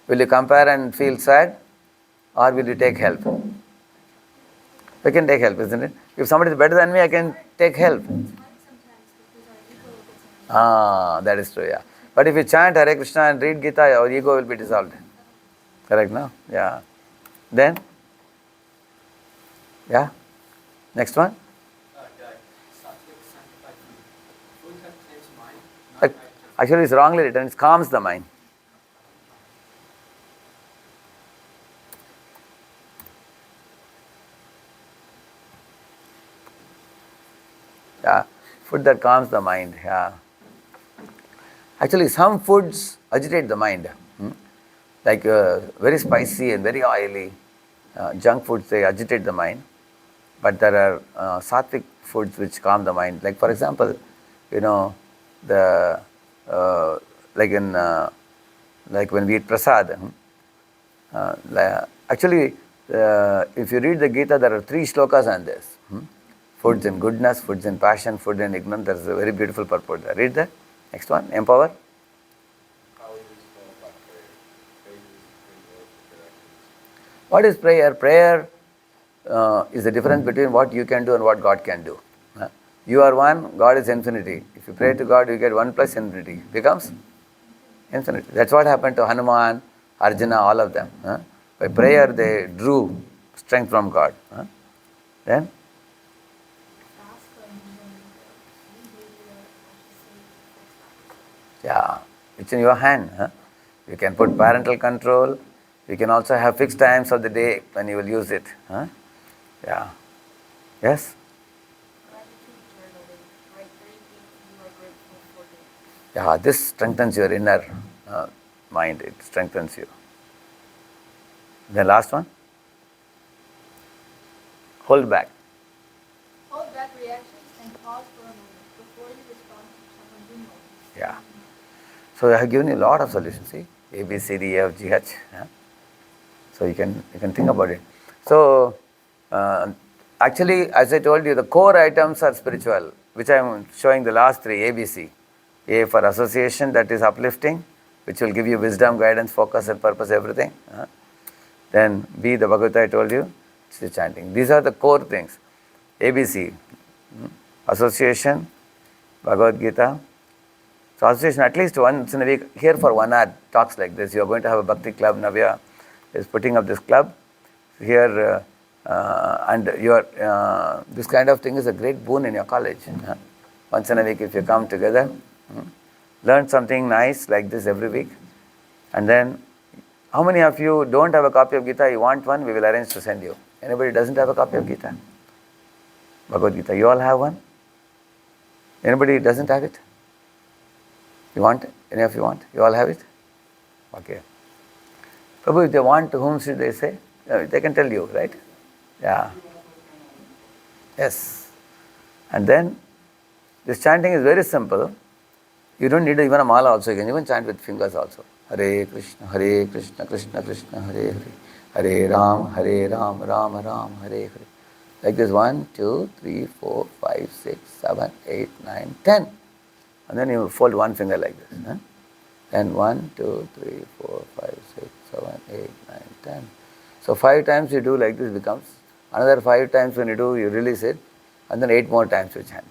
Will you compare and feel sad? Or will you take help? We can take help, isn't it? If somebody is better than me, I can take help. It's hard sometimes because our ego gets in the way. That is true, yeah. But if you chant Hare Krishna and read Gita, your ego will be dissolved. Correct, no? Yeah. Then? Yeah? Next one? Sattvic sanctified food. Food that clears mind, not But agitates. actually, it's wrongly written. It calms the mind. Yeah. Food that calms the mind. Yeah. Actually, some foods agitate the mind. Like very spicy and very oily. Junk foods, they agitate the mind. But there are sattvic foods which calm the mind. Like for example, the like when we eat prasad. Actually, if you read the Gita, there are 3 shlokas on this. Foods in goodness, foods in passion, food in ignorance. There's a very beautiful purport there. Read that. Next one. Empower. What is prayer? Prayer is the difference between what you can do and what God can do. You are one, God is infinity. If you pray to God, you get 1 plus infinity. Becomes infinity. That's what happened to Hanuman, Arjuna, all of them. By prayer, they drew strength from God. Then? Yeah, it's in your hand. You can put parental control. You can also have fixed times of the day when you will use it. Yeah. Yes? Yeah, this strengthens your inner mind. It strengthens you. The last one? Hold back. Hold back reactions and pause for a moment before you respond to challenging moments. Yeah. So I have given you a lot of solutions. See? A, B, C, D, E, F, G, H. So you can think about it. So actually, as I told you, the core items are spiritual, which I am showing the last 3, A, B, C. A for association, that is uplifting, which will give you wisdom, guidance, focus and purpose, everything. Then B, the Bhagavad Gita I told you. the chanting. These are the core things. ABC, association, Bhagavad Gita. So association at least once in a week, here for 1 hour, talks like this. You are going to have a Bhakti club. Navya is putting up this club. Here, and this kind of thing is a great boon in your college. Once in a week, if you come together, learn something nice like this every week. And then, how many of you don't have a copy of Gita? You want one? We will arrange to send you. Anybody doesn't have a copy of Gita? Bhagavad Gita. You all have one? Anybody doesn't have it? You want it? Any of you want? You all have it? Okay. Prabhu, if they want, to whom should they say? They can tell you, right? Yeah. Yes. And then, this chanting is very simple. You don't need even a mala also. You can even chant with fingers also. Hare Krishna, Krishna Krishna, Hare Hare. Hare Ram, Ram Ram, Hare Hare. Like this 1, 2, 3, 4, 5, 6, 7, 8, 9, 10. And then you fold one finger like this. Then 1, 2, 3, 4, 5, 6, 7, 8, 9, 10. So 5 times you do like this becomes. Another 5 times when you do, you release it. And then 8 more times you chant.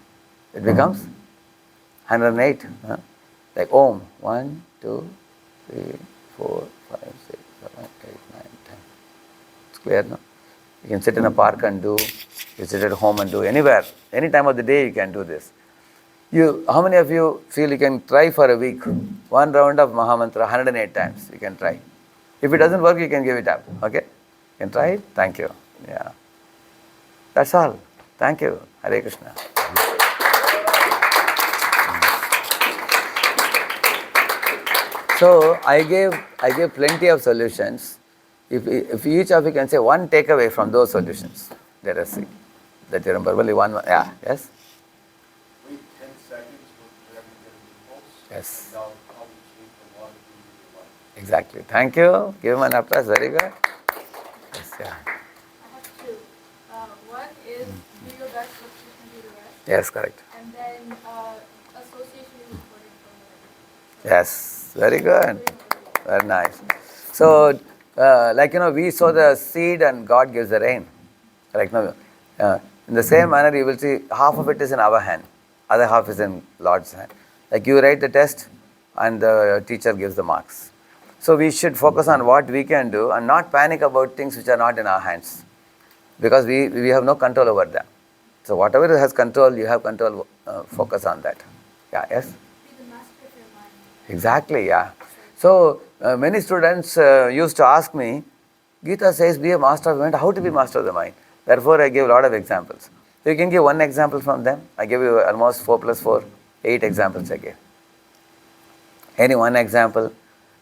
It becomes 108. Like Om. 1, 2, 3, 4, 5, 6, 7, 8, 9, 10. It's clear, no? You can sit in a park and do. You sit at home and do. Anywhere. Any time of the day you can do this. How many of you feel you can try for a week? 1 round of Mahamantra 108 times. You can try. If it doesn't work, you can give it up. Okay? You can try it? Thank you. Yeah. That's all. Thank you. Hare Krishna. So I gave plenty of solutions. If each of you can say one takeaway from those solutions, let us see. That you remember only one. Yeah. Yes. Wait 10 seconds for every bit of impulse. Yes. That'll probably change a lot of things in your life. Exactly. Thank you. Give him an applause. Very good. Yes. Yeah. I have 2. One is do your best, but you can do the rest. Yes. Correct. And then association is important for me. Yes. Very good. Very nice. So, we sow the seed and God gives the rain. Correct? In the same manner, you will see half of it is in our hand, other half is in Lord's hand. Like you write the test and the teacher gives the marks. So we should focus on what we can do and not panic about things which are not in our hands, because we have no control over them. So whatever has control, you have control. Focus on that. Yeah. Yes. Be the master of your mind. Exactly. Yeah. So many students used to ask me, Gita says be a master of the mind. How to be master of the mind? Therefore, I gave a lot of examples. So you can give one example from them. I gave you almost 4 plus 4, 8 examples I gave. Any one example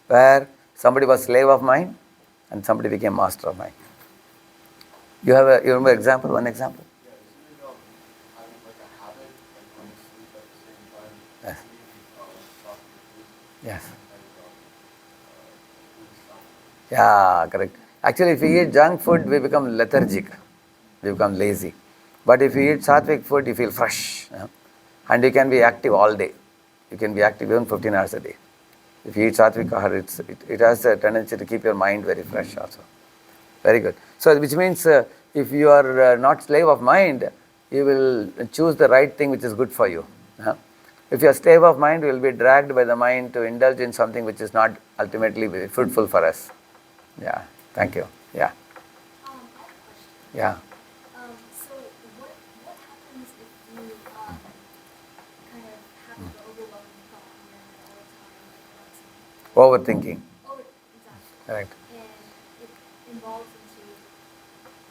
where somebody was slave of mind and somebody became master of mind. You remember example? One example? Yeah, isn't it having like a habit, like going to sleep at the same time? Yes. Stop your food, Yes. food stop. Yeah, correct. Actually, if we eat junk food, we become lethargic. We become lazy. But if you eat sattvic food, you feel fresh. And you can be active all day. You can be active even 15 hours a day. If you eat sattvic ahar, it has a tendency to keep your mind very fresh also. Very good. So, which means if you are not slave of mind, you will choose the right thing which is good for you. If you are slave of mind, you will be dragged by the mind to indulge in something which is not ultimately very fruitful for us. Yeah. Thank you. Yeah. I have a question. Yeah. So what happens if you kind of have an overwhelming thought in your head all the time about something? Overthinking. Oh, exactly. Correct. And it involves into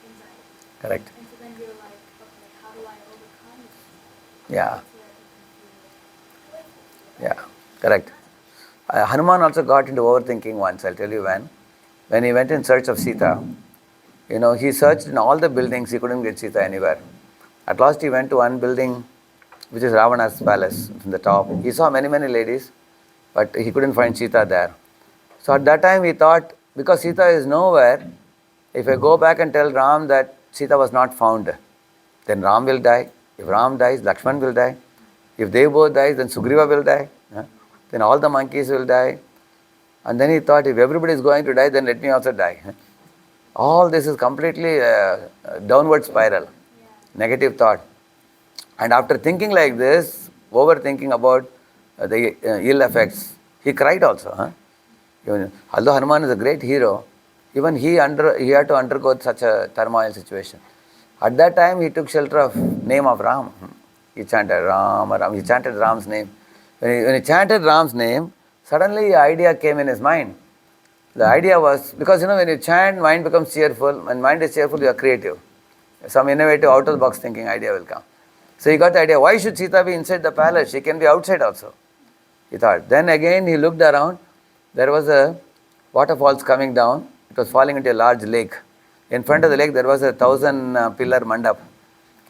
anxiety. Correct. And so then you're like, okay, how do I overcome it? Yeah. That's where it can feel joyful. Yeah. Correct. Hanuman also got into overthinking once. I'll tell you when. When he went in search of Sita, he searched in all the buildings. He couldn't get Sita anywhere. At last he went to one building, which is Ravana's palace, from the top. He saw many, many ladies, but he couldn't find Sita there. So at that time he thought, because Sita is nowhere, if I go back and tell Ram that Sita was not found, then Ram will die. If Ram dies, Lakshman will die. If they both die, then Sugriva will die. Then all the monkeys will die. And then he thought, if everybody is going to die, then let me also die. All this is completely downward spiral, negative thought. And after thinking like this, overthinking about the ill effects, he cried also. Huh? Although Hanuman is a great hero, even he had to undergo such a turmoil situation. At that time, he took shelter of name of Ram. He chanted Ram, Ram. He chanted Ram's name. When he chanted Ram's name, suddenly an idea came in his mind. The idea was, because when you chant, mind becomes cheerful. When mind is cheerful, you are creative. Some innovative out-of-the-box thinking idea will come. So he got the idea, why should Sita be inside the palace? She can be outside also, he thought. Then again he looked around. There was a waterfalls coming down. It was falling into a large lake. In front of the lake there was a 1,000-pillar mandap.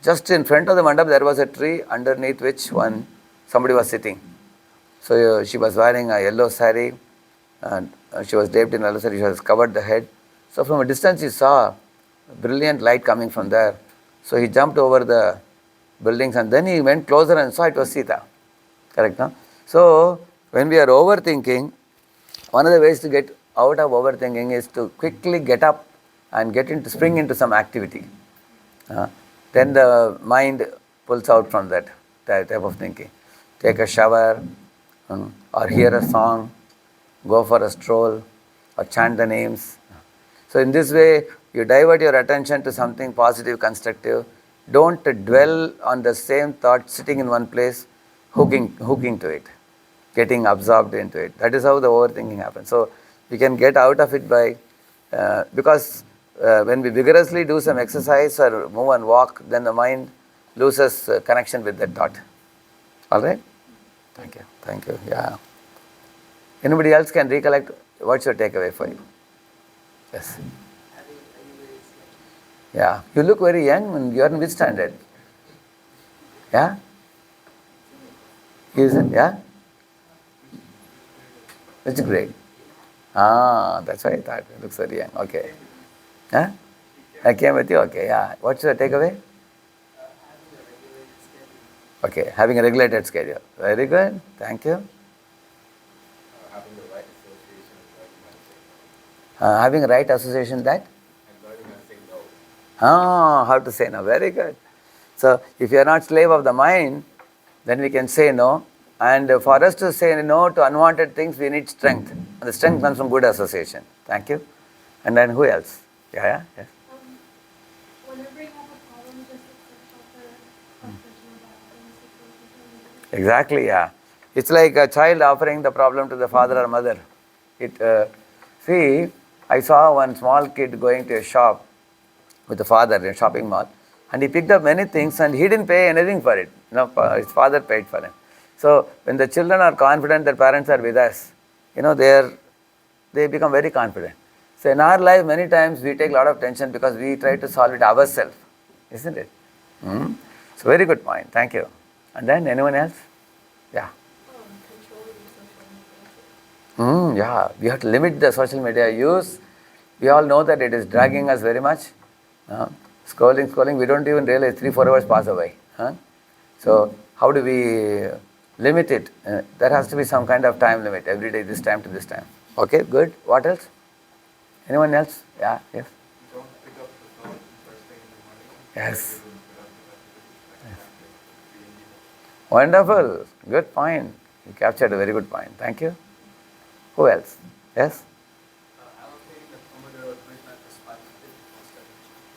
Just in front of the mandap there was a tree underneath which somebody was sitting. So she was wearing a yellow sari, and she was draped in yellow sari. She was covered the head. So from a distance he saw brilliant light coming from there. So he jumped over the buildings and then he went closer and saw it was Sita. Correct, no? So when we are overthinking, one of the ways to get out of overthinking is to quickly get up and spring into some activity. Then the mind pulls out from that type of thinking. Take a shower, or hear a song, go for a stroll, or chant the names. So in this way, you divert your attention to something positive, constructive. Don't dwell on the same thought sitting in one place, hooking to it, getting absorbed into it. That is how the overthinking happens. So we can get out of it by, because when we vigorously do some exercise or move and walk, then the mind loses connection with that thought. All right? Thank you. Yeah. Anybody else can recollect? What's your takeaway for you? Yes. Yeah. You look very young and you are in which standard? Yeah? Is it? Yeah? Which grade? That's why I thought. It looks very young. Okay. Huh? I came with you? Okay, yeah. What's your takeaway? Okay, having a regulated schedule. Very good. Thank you. Having the right association and learning how to say Having a right association that? no. And learning how to say no. How to say no. Very good. So, if you are not slave of the mind, then we can say no. And for us to say no to unwanted things, we need strength. And the strength comes from good association. Thank you. And then who else? Yeah. Yes. Whenever you have a problem, just accept shelter of personal violence. Exactly, yeah. It's like a child offering the problem to the father or mother. See, I saw one small kid going to a shop with the father in a shopping mall, and he picked up many things and he didn't pay anything for it. His father paid for him. So when the children are confident that parents are with us, they become very confident. So in our life, many times we take a lot of tension because we try to solve it ourselves, isn't it? So very good point. Thank you. And then anyone else? Yeah. Yeah, we have to limit the social media use. We all know that it is dragging us very much. Scrolling, we don't even realize 3-4 hours pass away. So how do we limit it? There has to be some kind of time limit, every day, this time to this time. Okay, good. What else? Anyone else? Yeah, yes. Don't pick up the phone first thing in the morning. Yes. Wonderful. Good point. You captured a very good point. Thank you. Who else? Yes? Allocating the Pomodoro 25 plus 5 study.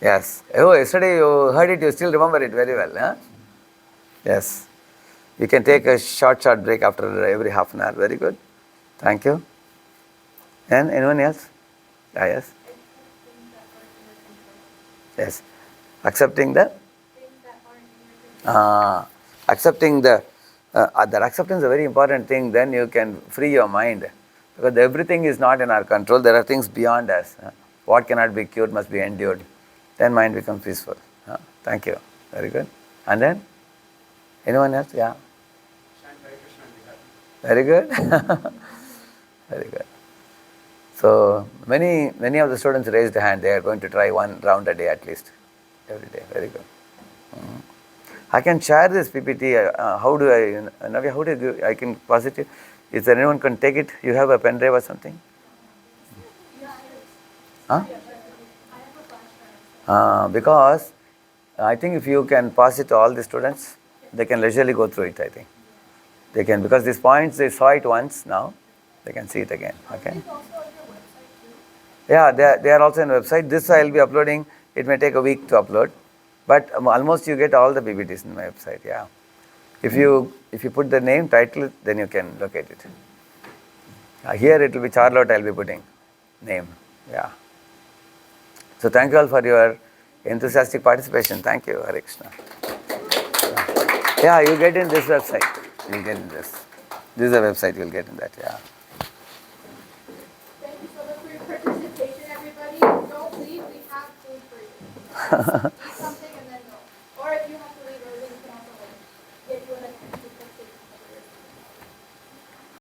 Yes. Oh, yesterday you heard it, you still remember it very well. Huh? Yes. You can take a short break after every half an hour. Very good. Thank you. And anyone else? Yes. Yes. Accepting the? Accepting that acceptance is a very important thing. Then you can free your mind. Because everything is not in our control. There are things beyond us. What cannot be cured must be endured. Then mind becomes peaceful. Thank you. Very good. And then? Anyone else? Yeah. Shine Hare Krishna and be happy. Very good. Very good. So many of the students raised a hand. They are going to try 1 round a day at least. Every day. Very good. I can share this PPT. How do I, Navya, how do you give? I can pass it to you. Is there anyone can take it? You have a pen drive or something? Huh? Because I think if you can pass it to all the students, they can leisurely go through it, I think. They can, because these points, they saw it once now, they can see it again, okay? It's also on your website too. Yeah, they are also on the website. This I will be uploading, it may take a week to upload, but almost you get all the PPTs in my website, yeah. If you put the name, title, then you can locate it. Here it will be Charlotte, I will be putting name, yeah. So thank you all for your enthusiastic participation. Thank you, Hare Krishna. Yeah, you get in this website. You'll get in this. This is a website, you'll get in that, yeah. Thank you so much for your participation, everybody. Don't leave, we have food for you.